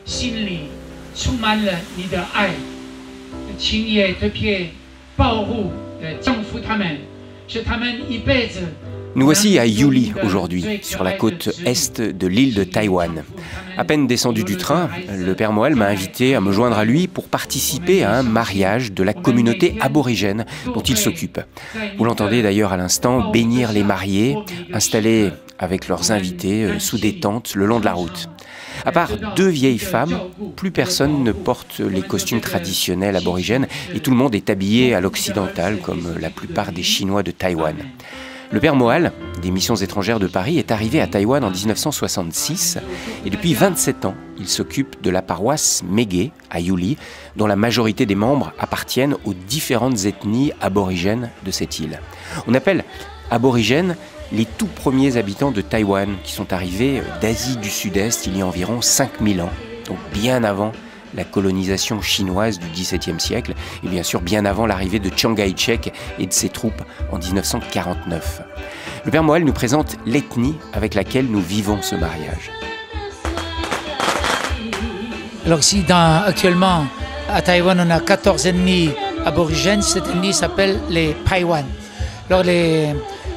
心里充满了你的爱，请也特别保护降服他们，使他们一辈子。Nous voici à Yuli aujourd'hui, sur la côte est de l'île de Taïwan. À peine descendu du train, le père Moal m'a invité à me joindre à lui pour participer à un mariage de la communauté aborigène dont il s'occupe. Vous l'entendez d'ailleurs à l'instant bénir les mariés, installés avec leurs invités sous des tentes le long de la route. À part deux vieilles femmes, plus personne ne porte les costumes traditionnels aborigènes et tout le monde est habillé à l'occidental comme la plupart des Chinois de Taïwan. Le père Moal, des missions étrangères de Paris, est arrivé à Taïwan en 1966 et depuis 27 ans, il s'occupe de la paroisse Mégué à Yuli, dont la majorité des membres appartiennent aux différentes ethnies aborigènes de cette île. On appelle aborigènes les tout premiers habitants de Taïwan qui sont arrivés d'Asie du Sud-Est il y a environ 5000 ans, donc bien avant la colonisation chinoise du XVIIe siècle et bien sûr bien avant l'arrivée de Chiang Kai-shek et de ses troupes en 1949. Le père Moal nous présente l'ethnie avec laquelle nous vivons ce mariage. Alors ici, actuellement, à Taïwan, on a 14 ethnies aborigènes. Cette ethnie s'appelle les Paiwan. Alors les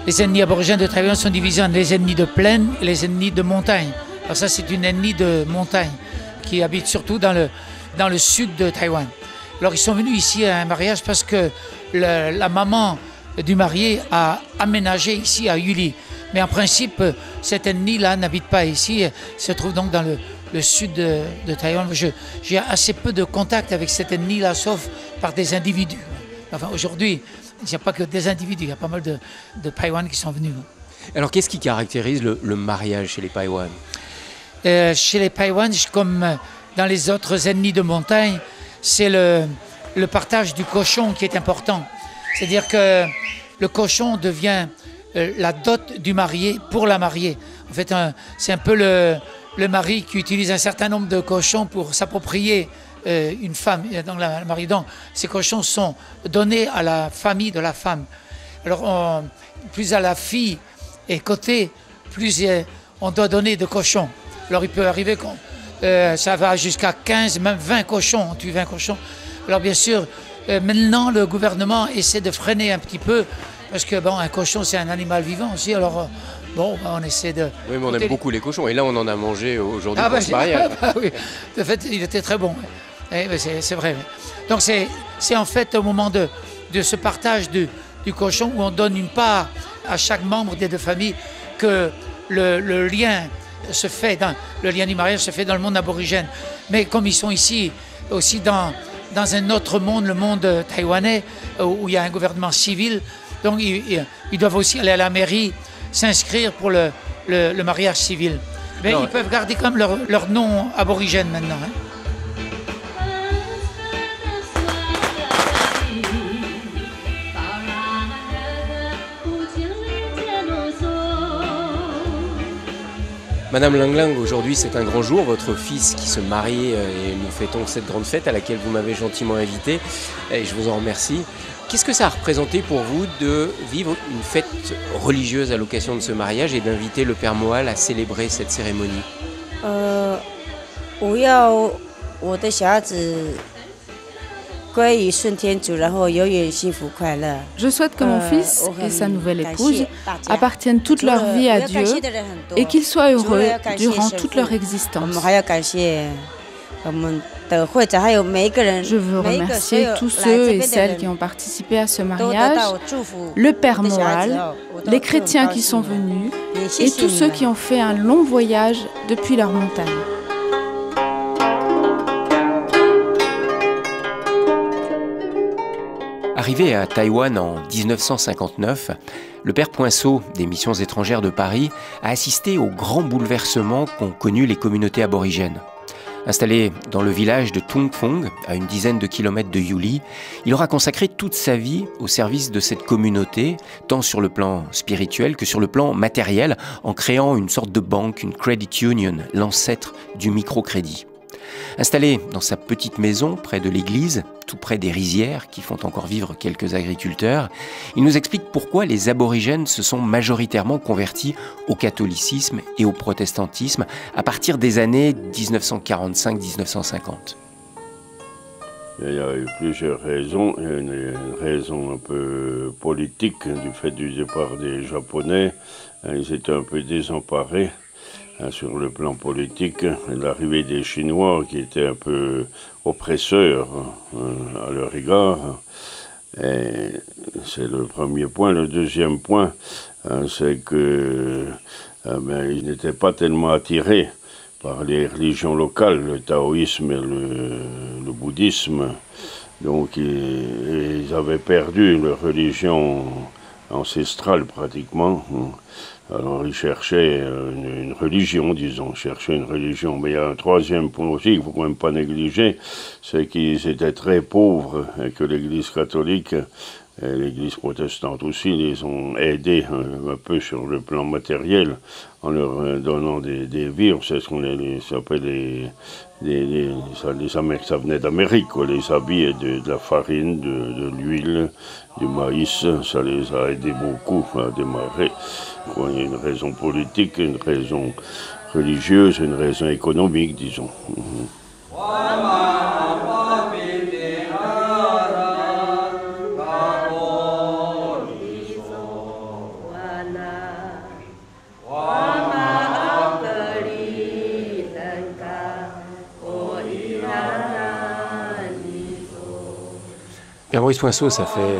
ethnies aborigènes de Taïwan sont divisées en les ethnies de plaine et les ethnies de montagne. Alors ça, c'est une ethnie de montagne qui habite surtout dans le sud de Taïwan. Alors ils sont venus ici à un mariage parce que la maman du marié a aménagé ici à Yuli. Mais en principe, cette ethnie-là n'habite pas ici, elle se trouve donc dans le sud de Taïwan. J'ai assez peu de contact avec cette ethnie-là, sauf par des individus. Enfin, aujourd'hui, il n'y a pas que des individus, il y a pas mal de Paiwan qui sont venus. Alors qu'est-ce qui caractérise le mariage chez les Paiwan ? Chez les Paiwan, comme dans les autres ethnies de montagne, c'est le partage du cochon qui est important. C'est-à-dire que le cochon devient la dot du marié pour la mariée. En fait, c'est un peu le mari qui utilise un certain nombre de cochons pour s'approprier une femme. Donc, la mariée. Donc, ces cochons sont donnés à la famille de la femme. Alors, plus à la fille est cotée, plus on doit donner de cochons. Alors il peut arriver que ça va jusqu'à 15, même 20 cochons, on tue 20 cochons. Alors bien sûr, maintenant le gouvernement essaie de freiner un petit peu, parce que bon, un cochon c'est un animal vivant aussi, alors bon, on essaie de... Oui, mais on aime beaucoup les cochons, et là on en a mangé aujourd'hui pour ce mariage. Oui, de fait, il était très bon, c'est vrai. Donc c'est en fait au moment de ce partage du cochon où on donne une part à chaque membre des deux familles que le lien se fait le lien du mariage se fait dans le monde aborigène. Mais comme ils sont ici aussi dans un autre monde, le monde taïwanais, où il y a un gouvernement civil, donc ils doivent aussi aller à la mairie s'inscrire pour le mariage civil. Mais ils peuvent garder comme leur nom aborigène maintenant. Hein. Madame Lang Lang, aujourd'hui c'est un grand jour, votre fils qui se marie et nous fêtons cette grande fête à laquelle vous m'avez gentiment invité et je vous en remercie. Qu'est-ce que ça a représenté pour vous de vivre une fête religieuse à l'occasion de ce mariage et d'inviter le père Moal à célébrer cette cérémonie ? Je souhaite que mon fils et sa nouvelle épouse appartiennent toute leur vie à Dieu et qu'ils soient heureux durant toute leur existence. Je veux remercier tous ceux et celles qui ont participé à ce mariage, le père Moal, les chrétiens qui sont venus et tous ceux qui ont fait un long voyage depuis leur montagne. Arrivé à Taïwan en 1959, le père Poinceau, des missions étrangères de Paris, a assisté aux grands bouleversements qu'ont connus les communautés aborigènes. Installé dans le village de Tung Phong, à une dizaine de kilomètres de Yuli, il aura consacré toute sa vie au service de cette communauté, tant sur le plan spirituel que sur le plan matériel, en créant une sorte de banque, une credit union, l'ancêtre du microcrédit. Installé dans sa petite maison près de l'église, tout près des rizières qui font encore vivre quelques agriculteurs, il nous explique pourquoi les aborigènes se sont majoritairement convertis au catholicisme et au protestantisme à partir des années 1945-1950. Il y a eu plusieurs raisons. Il y a une raison un peu politique du fait du départ des Japonais. Ils étaient un peu désemparés sur le plan politique. L'arrivée des Chinois qui étaient un peu oppresseurs à leur égard. C'est le premier point. Le deuxième point, c'est que ils n'étaient pas tellement attirés par les religions locales, le taoïsme et le bouddhisme. Donc ils avaient perdu leur religion ancestrale pratiquement. Alors ils cherchaient une religion, disons, cherchaient une religion. Mais il y a un troisième point aussi qu'il ne faut quand même pas négliger, c'est qu'ils étaient très pauvres et que l'Église catholique et l'Église protestante aussi les ont aidés un peu sur le plan matériel en leur donnant des vivres. C'est ce qu'on s'appelle ça venait d'Amérique, quoi, les habits et de la farine, de l'huile, du maïs. Ça les a aidés beaucoup à démarrer. Il y a une raison politique, une raison religieuse, une raison économique, disons. Père Maurice Poinceau, ça fait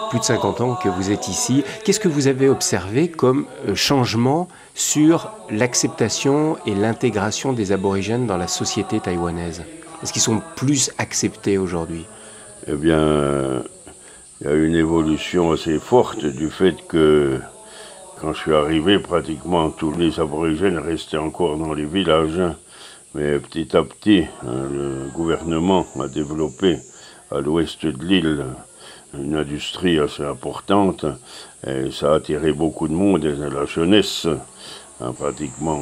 plus de 50 ans que vous êtes ici. Qu'est-ce que vous avez observé comme changement sur l'acceptation et l'intégration des aborigènes dans la société taïwanaise? Est-ce qu'ils sont plus acceptés aujourd'hui? Eh bien, il y a une évolution assez forte du fait que, quand je suis arrivé, pratiquement tous les aborigènes restaient encore dans les villages. Mais petit à petit, le gouvernement a développé à l'ouest de l'île une industrie assez importante et ça a attiré beaucoup de monde et de la jeunesse. Pratiquement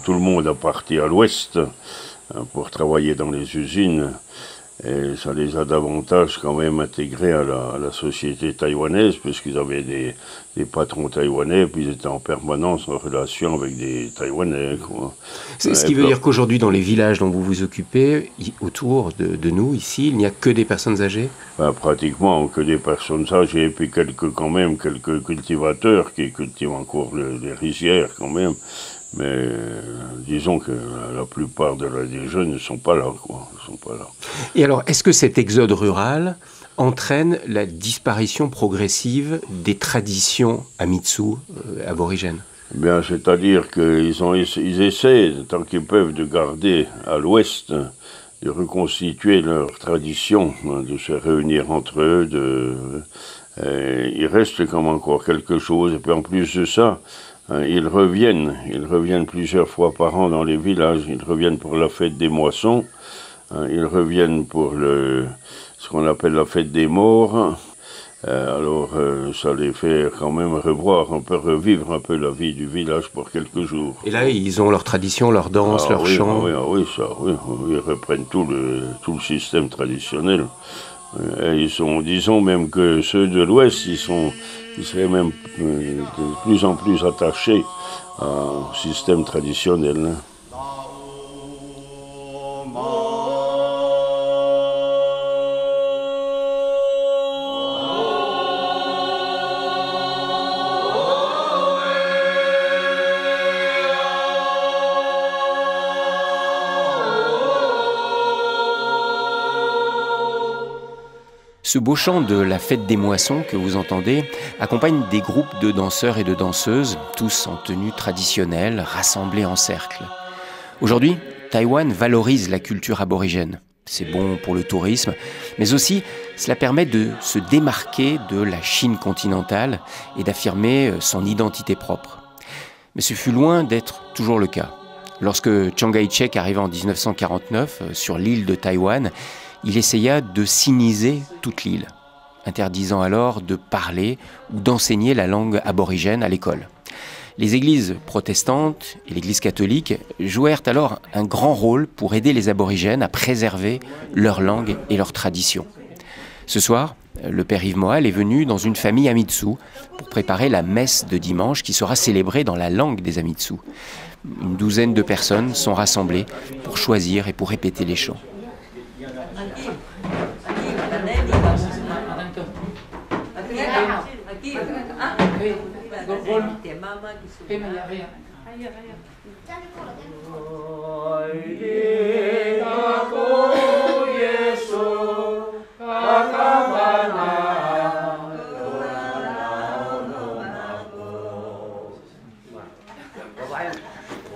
tout le monde a parti à l'ouest pour travailler dans les usines et ça les a davantage quand même intégrés à la société taïwanaise puisqu'ils avaient des patrons taïwanais puis ils étaient en permanence en relation avec des Taïwanais, quoi. C'est ce qui veut dire qu'aujourd'hui dans les villages dont vous vous occupez, autour de nous ici, il n'y a que des personnes âgées? Pratiquement que des personnes âgées et puis quelques cultivateurs qui cultivent encore les rizières quand même. Mais disons que la plupart des jeunes ne sont pas là, quoi. Ils sont pas là. Et alors, est-ce que cet exode rural entraîne la disparition progressive des traditions Amitsu aborigènes? Eh bien, c'est-à-dire qu'ils essaient, tant qu'ils peuvent, de garder à l'ouest, de reconstituer leur tradition, de se réunir entre eux. Il reste comme encore quelque chose. Et puis en plus de ça, ils reviennent plusieurs fois par an dans les villages. Ils reviennent pour la fête des moissons. Ils reviennent pour ce qu'on appelle la fête des morts. Alors, ça les fait quand même revivre un peu la vie du village pour quelques jours. Et là, ils ont leur tradition, leur danse, leur chant. Oui, ils reprennent tout le système traditionnel. Et ils sont, disons même que ceux de l'Ouest, ils seraient même de plus en plus attachés au système traditionnel. Ce beau chant de la fête des moissons que vous entendez accompagne des groupes de danseurs et de danseuses, tous en tenue traditionnelle, rassemblés en cercle. Aujourd'hui, Taïwan valorise la culture aborigène. C'est bon pour le tourisme, mais aussi cela permet de se démarquer de la Chine continentale et d'affirmer son identité propre. Mais ce fut loin d'être toujours le cas. Lorsque Chiang Kai-shek arriva en 1949 sur l'île de Taïwan, il essaya de siniser toute l'île, interdisant alors de parler ou d'enseigner la langue aborigène à l'école. Les églises protestantes et l'église catholique jouèrent alors un grand rôle pour aider les aborigènes à préserver leur langue et leur tradition. Ce soir, le père Yves Moal est venu dans une famille Amitsu pour préparer la messe de dimanche qui sera célébrée dans la langue des Amitsu. Une douzaine de personnes sont rassemblées pour choisir et pour répéter les chants.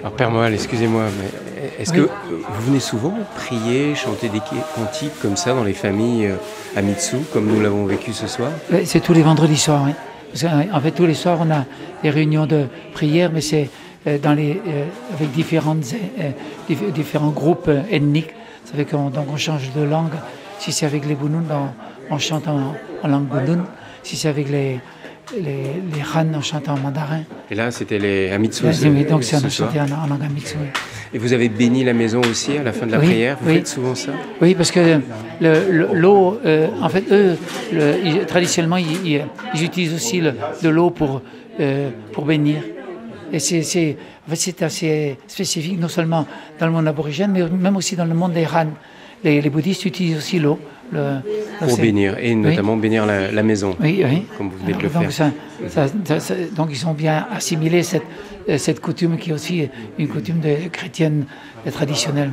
Alors Père Moal, excusez-moi, mais est-ce que vous venez souvent prier, chanter des cantiques comme ça dans les familles Amitsu, comme nous l'avons vécu ce soir? C'est tous les vendredis soirs, oui. En fait, tous les soirs, on a des réunions de prière, mais c'est avec différents groupes ethniques. Ça fait qu'on change de langue. Si c'est avec les Bunun, on chante en langue Bunun. Si c'est avec les Han, on chante en mandarin. Et là, c'était les Amitsu. Oui, donc on a chanté en langue Amitsu. Oui. Et vous avez béni la maison aussi à la fin de la prière? Vous faites souvent ça? Oui, parce que l'eau, en fait, eux, traditionnellement, ils utilisent aussi de l'eau pour bénir. Et c'est assez spécifique, non seulement dans le monde aborigène, mais même aussi dans le monde des Han. Les bouddhistes utilisent aussi l'eau. Pour bénir, et notamment bénir la maison, comme vous venez de le faire. Donc ils ont bien assimilé cette coutume qui est aussi une coutume chrétienne traditionnelle.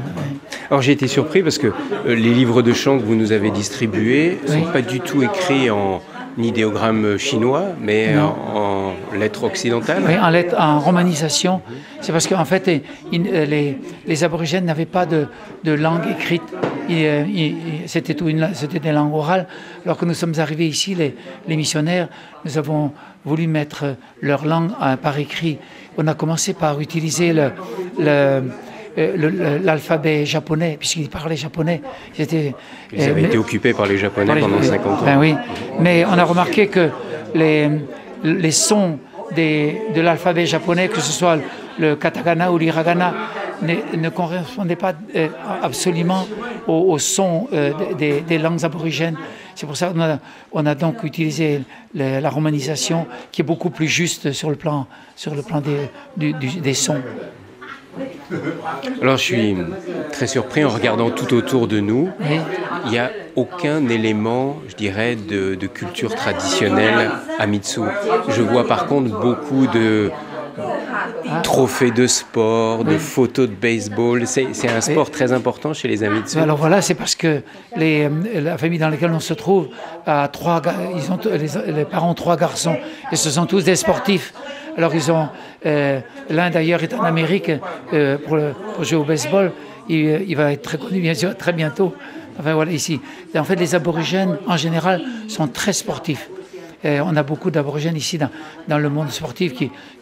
Alors j'ai été surpris parce que les livres de chants que vous nous avez distribués ne sont pas du tout écrits en idéogramme chinois, mais en lettres occidentales. Oui, en romanisation. C'est parce qu'en fait, les aborigènes n'avaient pas de langue écrite. C'était des langues orales. Alors que nous sommes arrivés ici, les missionnaires, nous avons voulu mettre leur langue par écrit. On a commencé par utiliser l'alphabet japonais, puisqu'ils parlaient japonais. Ils avaient été occupés par les Japonais pendant 50 ans. Ben oui, mais on a remarqué que les sons de l'alphabet japonais, que ce soit le katakana ou l'hiragana, ne correspondaient pas absolument aux sons des langues aborigènes. C'est pour ça qu'on a donc utilisé la romanisation, qui est beaucoup plus juste sur le plan des sons. Alors je suis très surpris en regardant tout autour de nous. Il n'y a aucun élément, je dirais, de culture traditionnelle Amitsu. Je vois par contre beaucoup de trophées de sport, de photos de baseball. C'est un sport très important chez les Amitsu. Alors voilà, c'est parce que la famille dans laquelle on se trouve a les parents ont 3 garçons et ce sont tous des sportifs. Alors l'un d'ailleurs est en Amérique pour jouer au baseball. Il va être très connu bien sûr très bientôt. Enfin voilà ici. Et en fait, les aborigènes en général sont très sportifs. On a beaucoup d'aborigènes ici dans le monde sportif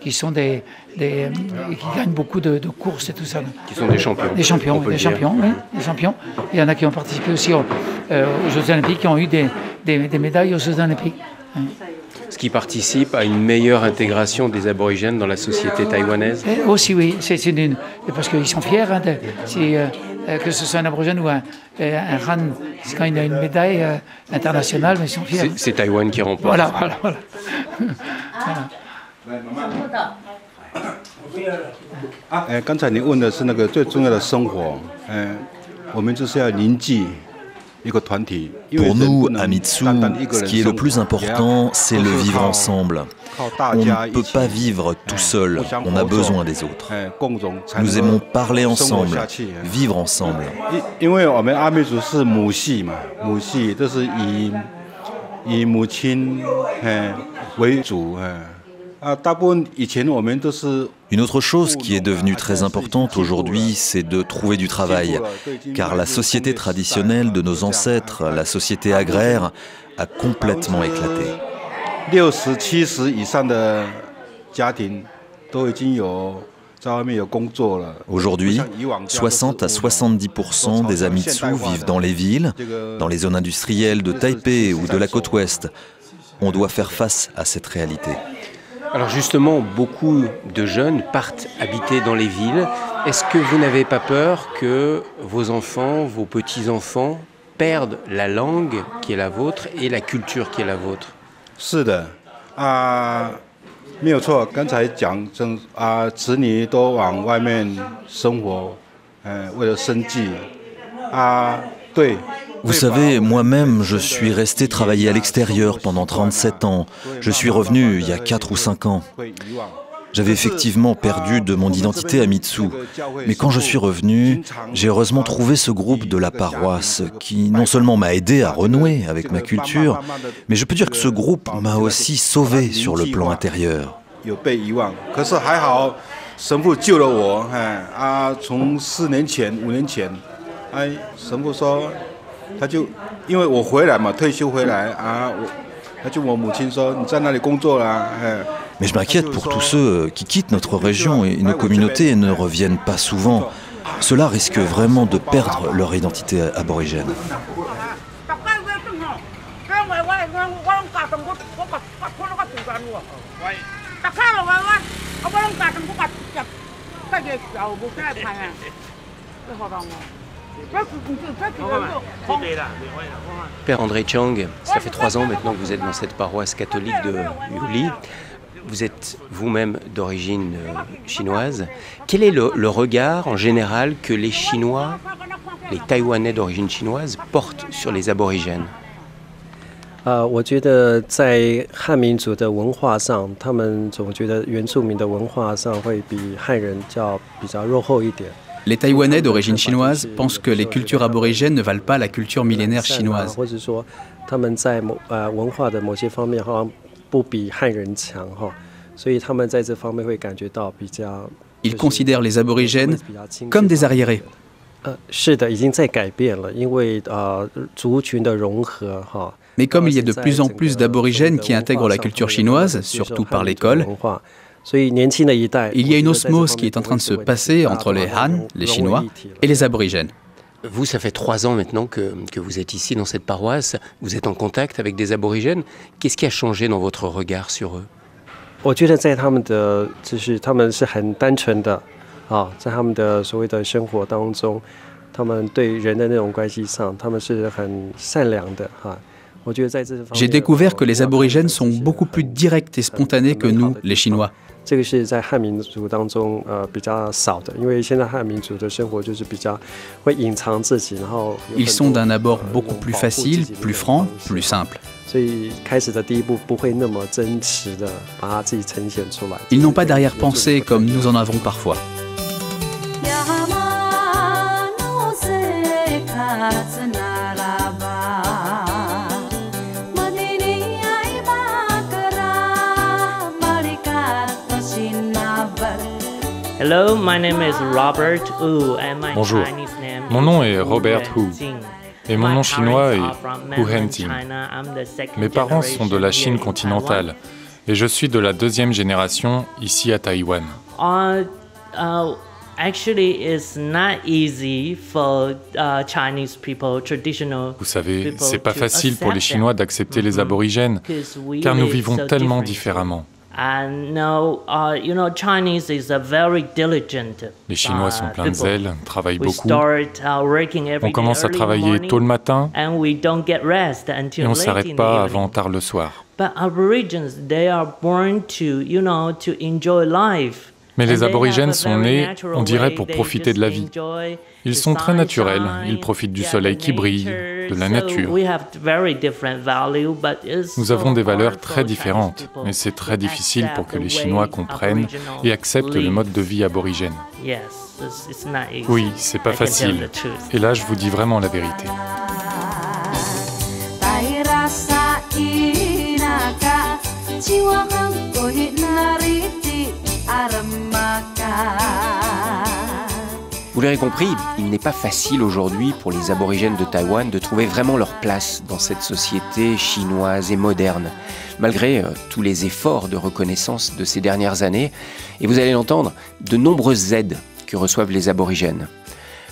qui sont qui gagnent beaucoup de courses et tout ça. Qui sont des champions. Des champions. Il y en a qui ont participé aussi aux Jeux Olympiques, qui ont eu des médailles aux Jeux Olympiques. Ce qui participe à une meilleure intégration des aborigènes dans la société taïwanaise. Aussi oui, parce qu'ils sont fiers que ce soit un aborigène ou un Han, quand il a une médaille internationale, mais ils sont fiers. C'est Taïwan qui remporte. Voilà. 刚才你问的是那个最重要的生活，我们就是要凝聚。 Pour nous, Amitsu, ce qui est le plus important, c'est le vivre ensemble. On ne peut pas vivre tout seul, on a besoin des autres. Nous aimons parler ensemble, vivre ensemble. Une autre chose qui est devenue très importante aujourd'hui, c'est de trouver du travail, car la société traditionnelle de nos ancêtres, la société agraire, a complètement éclaté. Aujourd'hui, 60 à 70% des Amitsu vivent dans les villes, dans les zones industrielles de Taipei ou de la côte ouest. On doit faire face à cette réalité. Alors justement, beaucoup de jeunes partent habiter dans les villes. Est-ce que vous n'avez pas peur que vos enfants, vos petits-enfants perdent la langue qui est la vôtre et la culture qui est la vôtre? 是的，没有错。刚才讲，子女都往外面生活，为了生计，对。 Vous savez, moi-même, je suis resté travailler à l'extérieur pendant 37 ans. Je suis revenu il y a 4 ou 5 ans. J'avais effectivement perdu de mon identité à Mitsu. Mais quand je suis revenu, j'ai heureusement trouvé ce groupe de la paroisse qui non seulement m'a aidé à renouer avec ma culture, mais je peux dire que ce groupe m'a aussi sauvé sur le plan intérieur. 他就因为我回来嘛，退休回来他就我母亲说你在那里工作啦。Mais je m'inquiète pour tous ceux qui quittent notre région et nos communautés et ne reviennent pas souvent. Ceux-là risquent vraiment de perdre leur identité aborigène. Père André Chang, ça fait 3 ans maintenant que vous êtes dans cette paroisse catholique de Yuli. Vous êtes vous-même d'origine chinoise. Quel est le regard en général que les Chinois, les Taïwanais d'origine chinoise, portent sur les aborigènes? 我觉得在汉民族的文化上，他们总觉得原住民的文化上会比汉人比较落后一点。 Les Taïwanais d'origine chinoise pensent que les cultures aborigènes ne valent pas la culture millénaire chinoise. Ils considèrent les aborigènes comme des arriérés. Mais comme il y a de plus en plus d'aborigènes qui intègrent la culture chinoise, surtout par l'école, il y a une osmose qui est en train de se passer entre les Han, les Chinois, et les aborigènes. Vous, ça fait 3 ans maintenant que vous êtes ici dans cette paroisse. Vous êtes en contact avec des aborigènes. Qu'est-ce qui a changé dans votre regard sur eux? 我觉得在他们的就是他们是很单纯的在他们的所谓的生活当中，他们对人的那种关系上，他们是很善良的J'ai découvert que les aborigènes sont beaucoup plus directs et spontanés que nous, les Chinois. Ils sont d'un abord beaucoup plus facile, plus franc, plus simple. Ils n'ont pas d'arrière-pensée comme nous en avons parfois. Hello, my name is Robert Wu and my Bonjour, Chinese name mon nom est is Robert Hu et mon nom chinois est Hu Henting. Mes parents sont de la Chine continentale et je suis de la 2e génération ici à Taïwan. Actually, it's not easy for Chinese people, traditional. Vous savez, c'est pas facile pour les Chinois d'accepter les aborigènes car nous vivons tellement différemment. Les Chinois sont pleins de zèle, travaillent beaucoup. On commence à travailler tôt le matin et on ne s'arrête pas avant tard le soir. Mais les aborigènes sont nés, on dirait, pour profiter de la vie. Ils sont très naturels, ils profitent du soleil qui brille, de la nature. Nous avons des valeurs très différentes, mais c'est très difficile pour que les Chinois comprennent et acceptent le mode de vie aborigène. Oui, c'est pas facile. Et là, je vous dis vraiment la vérité. Vous l'aurez compris, il n'est pas facile aujourd'hui pour les aborigènes de Taïwan de trouver vraiment leur place dans cette société chinoise et moderne, malgré tous les efforts de reconnaissance de ces dernières années. Et vous allez l'entendre, de nombreuses aides que reçoivent les aborigènes.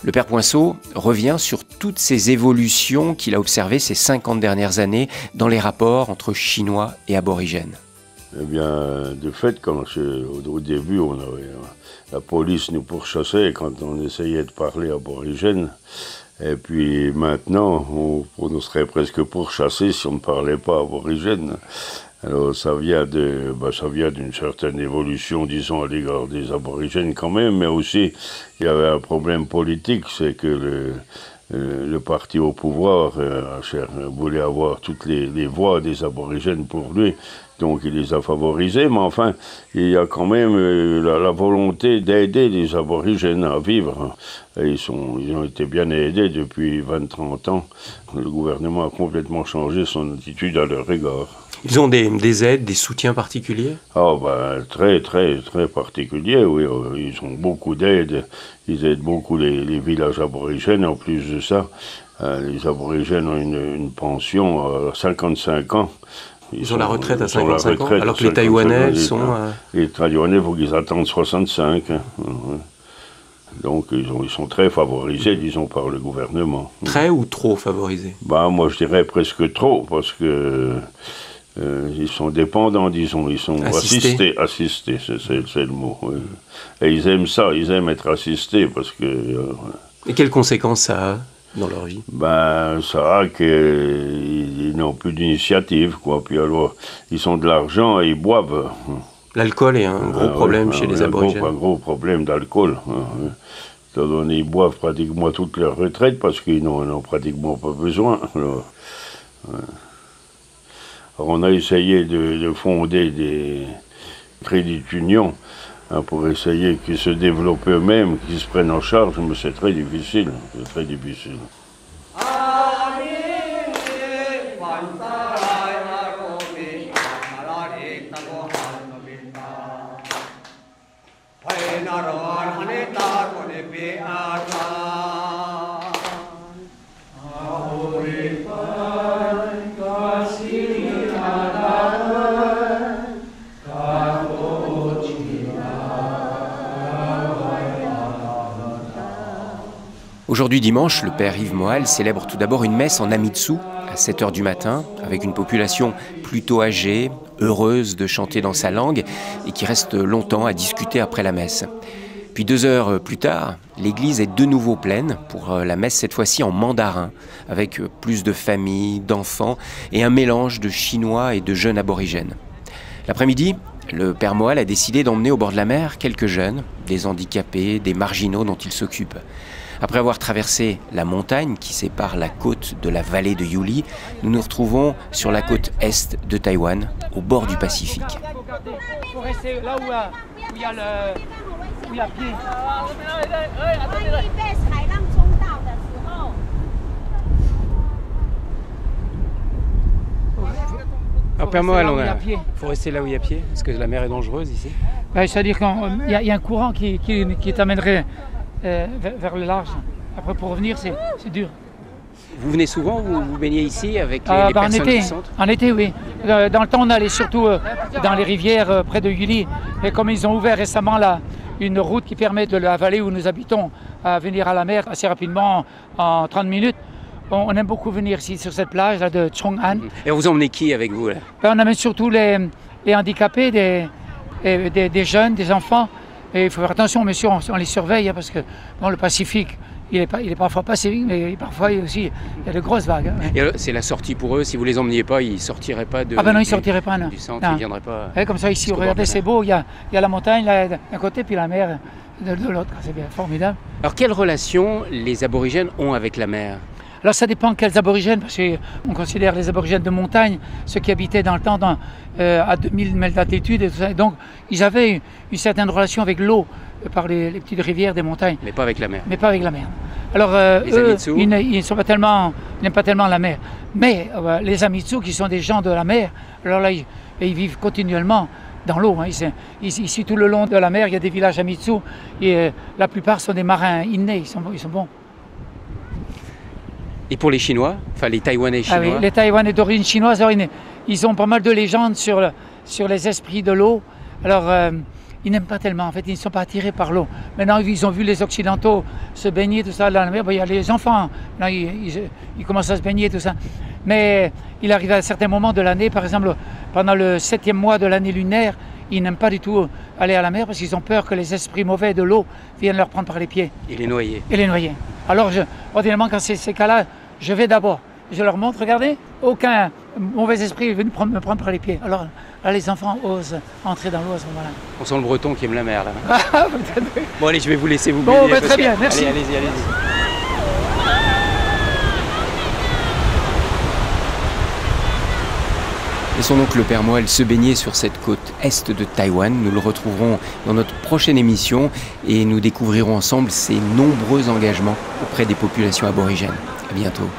Le père Poinceau revient sur toutes ces évolutions qu'il a observées ces 50 dernières années dans les rapports entre Chinois et aborigènes. Eh bien, de fait, au début, la police nous pourchassait quand on essayait de parler aborigène. Et puis maintenant, on nous serait presque pourchassés si on ne parlait pas aborigène. Alors ça vient d'une certaine évolution, disons, à l'égard des aborigènes quand même, mais aussi il y avait un problème politique, c'est que le parti au pouvoir voulait avoir toutes les voix des aborigènes pour lui, donc il les a favorisés, mais enfin, il y a quand même la volonté d'aider les aborigènes à vivre. Et ils ont été bien aidés depuis 20-30 ans. Le gouvernement a complètement changé son attitude à leur égard. Ils ont des aides, des soutiens particuliers? Ah ben, très particuliers, oui. Ils ont beaucoup d'aides. Ils aident beaucoup les villages aborigènes. En plus de ça, les aborigènes ont une pension à 55 ans. Ils ont la retraite à 55 ans, alors que les Taïwanais sont... Les Taïwanais, il faut qu'ils attendent 65. Donc ils sont très favorisés, disons, par le gouvernement. Très ou trop favorisés? Bah, moi, je dirais presque trop, parce que ils sont dépendants, disons. Ils sont assistés, c'est le mot. Oui. Et ils aiment ça, ils aiment être assistés, parce que... Et quelles conséquences ça a dans leur vie? Ben, ça a qu'ils n'ont plus d'initiative, quoi. Puis alors, ils ont de l'argent et ils boivent. L'alcool est un gros problème chez les aborigènes. Un gros problème d'alcool. Ils boivent pratiquement toute leur retraite parce qu'ils n'en ont pratiquement pas besoin. Alors, on a essayé de fonder des crédits unions pour essayer qu'ils se développent eux-mêmes, qu'ils se prennent en charge, mais c'est très difficile. C'est très difficile. Aujourd'hui dimanche, le père Yves Moal célèbre tout d'abord une messe en Amitsu à 7h du matin, avec une population plutôt âgée, heureuse de chanter dans sa langue et qui reste longtemps à discuter après la messe. Puis 2 heures plus tard, l'église est de nouveau pleine pour la messe cette fois-ci en mandarin, avec plus de familles, d'enfants et un mélange de Chinois et de jeunes aborigènes. L'après-midi, le père Moal a décidé d'emmener au bord de la mer quelques jeunes, des handicapés, des marginaux dont il s'occupe. Après avoir traversé la montagne qui sépare la côte de la vallée de Yuli, nous nous retrouvons sur la côte est de Taïwan, au bord du Pacifique. Il faut rester là où il y a pied. Alors Père Moal, il faut rester là où il y a pied, parce que la mer est dangereuse ici. C'est-à-dire qu'il y a un courant qui t'amènerait vers le large. Après, pour revenir, c'est dur. Vous venez souvent, vous baignez ici avec les personnes qui sentent? En été, oui. Dans le temps, on allait surtout dans les rivières près de Yuli. Mais comme ils ont ouvert récemment une route qui permet de la vallée où nous habitons à venir à la mer assez rapidement, en 30 minutes, on aime beaucoup venir ici, sur cette plage là, de Chong'an. Et vous emmenez qui avec vous là? On amène surtout les handicapés, des jeunes, des enfants. Et il faut faire attention, monsieur, on les surveille, parce que dans le Pacifique, il est parfois pas sévère, mais parfois aussi, il y a de grosses vagues. Et c'est la sortie pour eux, si vous les emmeniez pas, ils sortiraient pas de... Ah ben non, ils sortiraient pas, non. Du centre, ils viendraient pas... Et comme ça, ici, regardez, c'est beau, il y a la montagne d'un côté, puis la mer de l'autre, c'est bien formidable. Alors, quelle relation les aborigènes ont avec la mer? Alors ça dépend quels aborigènes, parce qu'on considère les aborigènes de montagne, ceux qui habitaient dans le temps à 2000 mètres d'altitude et tout ça. Donc ils avaient une certaine relation avec l'eau par les petites rivières des montagnes. Mais pas avec la mer. Mais pas avec la mer. Alors eux, ils n'aiment pas tellement la mer. Mais les Amitsu, qui sont des gens de la mer, alors là, ils vivent continuellement dans l'eau. Ici, tout le long de la mer, il y a des villages Amitsu, et la plupart sont des marins innés, ils sont bons. Et pour les Chinois, enfin les Taïwanais chinois? Ah oui, les Taïwanais d'origine chinoise, alors, ils ont pas mal de légendes sur les esprits de l'eau. Alors, ils n'aiment pas tellement, en fait, ils ne sont pas attirés par l'eau. Maintenant, ils ont vu les Occidentaux se baigner, tout ça, dans la mer. Il y a les enfants, là, ils commencent à se baigner, tout ça. Mais il arrive à certains moments de l'année, par exemple, pendant le 7e mois de l'année lunaire, ils n'aiment pas du tout aller à la mer parce qu'ils ont peur que les esprits mauvais de l'eau viennent leur prendre par les pieds. Et les noyer. Et les noyer. Alors, ordinairement, quand c'est ces cas-là, je vais d'abord, je leur montre, regardez, aucun mauvais esprit est venu me prendre par les pieds. Alors là, les enfants osent entrer dans l'eau à ce moment-là. On sent le breton qui aime la mer, là. Ah, peut-être. Bon, allez, je vais vous laisser vous baigner. Bon, très bien, merci. Allez-y, allez-y. Laissons donc le Père Moelle se baigner sur cette côte est de Taïwan. Nous le retrouverons dans notre prochaine émission et nous découvrirons ensemble ses nombreux engagements auprès des populations aborigènes. À bientôt.